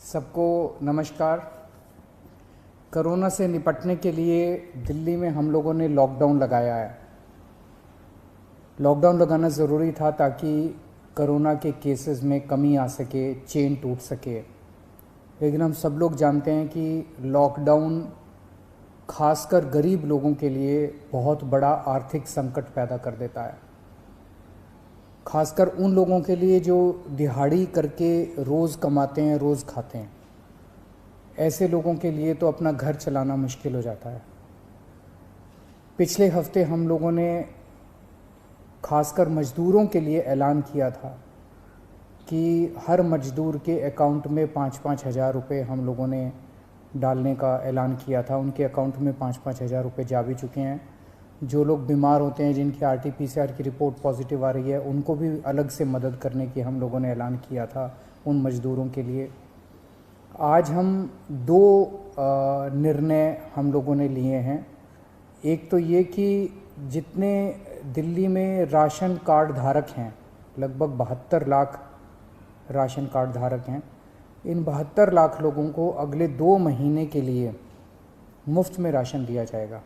सबको नमस्कार। कोरोना से निपटने के लिए दिल्ली में हम लोगों ने लॉकडाउन लगाया है। लॉकडाउन लगाना ज़रूरी था ताकि कोरोना के केसेस में कमी आ सके, चेन टूट सके। लेकिन हम सब लोग जानते हैं कि लॉकडाउन खासकर गरीब लोगों के लिए बहुत बड़ा आर्थिक संकट पैदा कर देता है, खासकर उन लोगों के लिए जो दिहाड़ी करके रोज़ कमाते हैं, रोज़ खाते हैं। ऐसे लोगों के लिए तो अपना घर चलाना मुश्किल हो जाता है। पिछले हफ्ते हम लोगों ने खासकर मज़दूरों के लिए ऐलान किया था कि हर मज़दूर के अकाउंट में 5-5 हज़ार रुपये हम लोगों ने डालने का ऐलान किया था। उनके अकाउंट में 5-5 हज़ार रुपये जा भी चुके हैं। जो लोग बीमार होते हैं, जिनकी RT-PCR की रिपोर्ट पॉजिटिव आ रही है, उनको भी अलग से मदद करने की हम लोगों ने ऐलान किया था उन मज़दूरों के लिए। आज हम दो निर्णय हम लोगों ने लिए हैं। एक तो ये कि जितने दिल्ली में राशन कार्ड धारक हैं, लगभग 72 लाख राशन कार्ड धारक हैं, इन 72 लाख लोगों को अगले 2 महीने के लिए मुफ्त में राशन दिया जाएगा।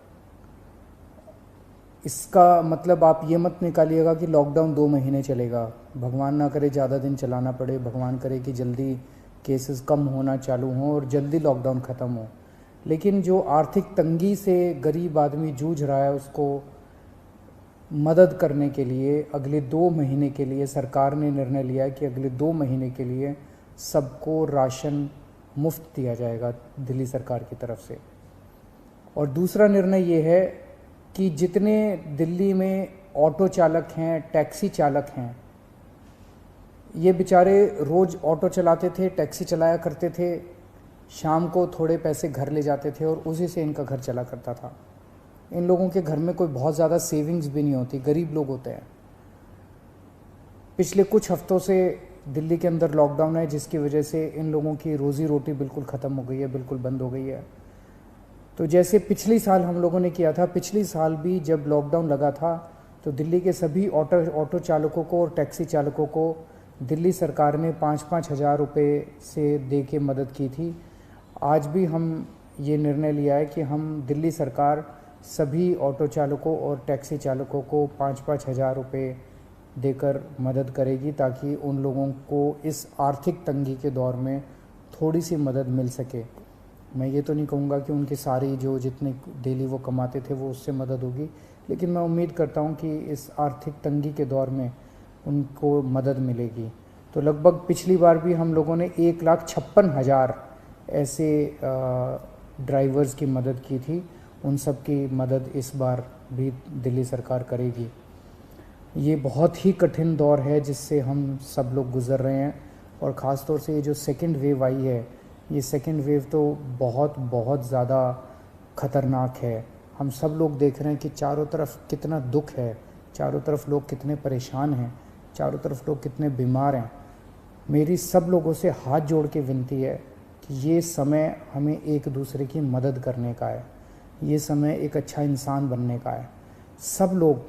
इसका मतलब आप ये मत निकालिएगा कि लॉकडाउन 2 महीने चलेगा। भगवान ना करे ज़्यादा दिन चलाना पड़े, भगवान करे कि जल्दी केसेस कम होना चालू हों और जल्दी लॉकडाउन ख़त्म हो। लेकिन जो आर्थिक तंगी से गरीब आदमी जूझ रहा है, उसको मदद करने के लिए अगले 2 महीने के लिए सरकार ने निर्णय लिया है कि अगले 2 महीने के लिए सबको राशन मुफ्त दिया जाएगा दिल्ली सरकार की तरफ से। और दूसरा निर्णय ये है कि जितने दिल्ली में ऑटो चालक हैं, टैक्सी चालक हैं, ये बेचारे रोज़ ऑटो चलाते थे, टैक्सी चलाया करते थे, शाम को थोड़े पैसे घर ले जाते थे और उसी से इनका घर चला करता था। इन लोगों के घर में कोई बहुत ज़्यादा सेविंग्स भी नहीं होती, गरीब लोग होते हैं। पिछले कुछ हफ्तों से दिल्ली के अंदर लॉकडाउन है, जिसकी वजह से इन लोगों की रोज़ी रोटी बिल्कुल ख़त्म हो गई है, बिल्कुल बंद हो गई है। तो जैसे पिछली साल हम लोगों ने किया था, पिछली साल भी जब लॉकडाउन लगा था तो दिल्ली के सभी ऑटो चालकों को और टैक्सी चालकों को दिल्ली सरकार ने 5-5 हज़ार रुपये से दे के मदद की थी। आज भी हम ये निर्णय लिया है कि हम दिल्ली सरकार सभी ऑटो चालकों और टैक्सी चालकों को 5-5 हज़ार रुपये देकर मदद करेगी, ताकि उन लोगों को इस आर्थिक तंगी के दौर में थोड़ी सी मदद मिल सके। मैं ये तो नहीं कहूँगा कि उनकी सारी जो जितने डेली वो कमाते थे वो उससे मदद होगी, लेकिन मैं उम्मीद करता हूँ कि इस आर्थिक तंगी के दौर में उनको मदद मिलेगी। तो लगभग पिछली बार भी हम लोगों ने 1,56,000 ऐसे ड्राइवर्स की मदद की थी। उन सब की मदद इस बार भी दिल्ली सरकार करेगी। ये बहुत ही कठिन दौर है जिससे हम सब लोग गुज़र रहे हैं, और ख़ास तौर से ये जो सेकेंड वेव आई है, ये सेकेंड वेव तो बहुत ज़्यादा ख़तरनाक है। हम सब लोग देख रहे हैं कि चारों तरफ कितना दुख है, चारों तरफ लोग कितने परेशान हैं, चारों तरफ लोग कितने बीमार हैं। मेरी सब लोगों से हाथ जोड़ के विनती है कि ये समय हमें एक दूसरे की मदद करने का है, ये समय एक अच्छा इंसान बनने का है। सब लोग,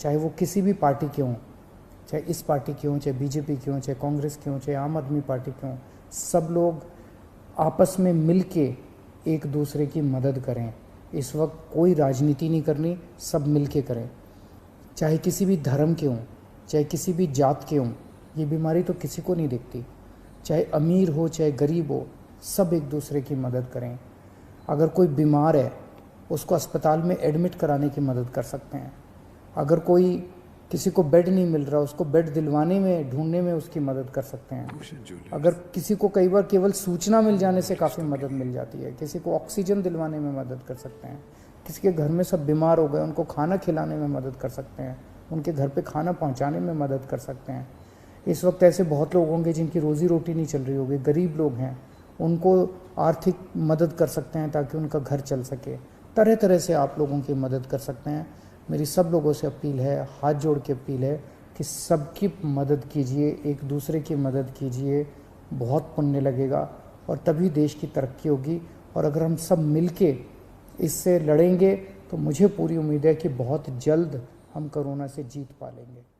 चाहे वो किसी भी पार्टी के हों, चाहे इस पार्टी के हों, चाहे BJP के हों, चाहे कांग्रेस के हों, चाहे आम आदमी पार्टी के हों, सब लोग आपस में मिल के एक दूसरे की मदद करें। इस वक्त कोई राजनीति नहीं करनी, सब मिल के करें। चाहे किसी भी धर्म के हों, चाहे किसी भी जात के हों, ये बीमारी तो किसी को नहीं दिखती। चाहे अमीर हो चाहे गरीब हो, सब एक दूसरे की मदद करें। अगर कोई बीमार है, उसको अस्पताल में एडमिट कराने की मदद कर सकते हैं। अगर कोई किसी को बेड नहीं मिल रहा, उसको बेड दिलवाने में, ढूंढने में उसकी मदद कर सकते हैं। अगर किसी को कई बार केवल सूचना मिल जाने से काफ़ी मदद मिल जाती है। किसी को ऑक्सीजन दिलवाने में मदद कर सकते हैं। किसी के घर में सब बीमार हो गए, उनको खाना खिलाने में मदद कर सकते हैं, उनके घर पे खाना पहुंचाने में मदद कर सकते हैं। इस वक्त ऐसे बहुत लोग होंगे जिनकी रोज़ी रोटी नहीं चल रही होगी, गरीब लोग हैं, उनको आर्थिक मदद कर सकते हैं ताकि उनका घर चल सके। तरह तरह से आप लोगों की मदद कर सकते हैं। मेरी सब लोगों से अपील है, हाथ जोड़ के अपील है कि सबकी मदद कीजिए, एक दूसरे की मदद कीजिए। बहुत पुण्य लगेगा और तभी देश की तरक्की होगी। और अगर हम सब मिलके इससे लड़ेंगे तो मुझे पूरी उम्मीद है कि बहुत जल्द हम कोरोना से जीत पा लेंगे।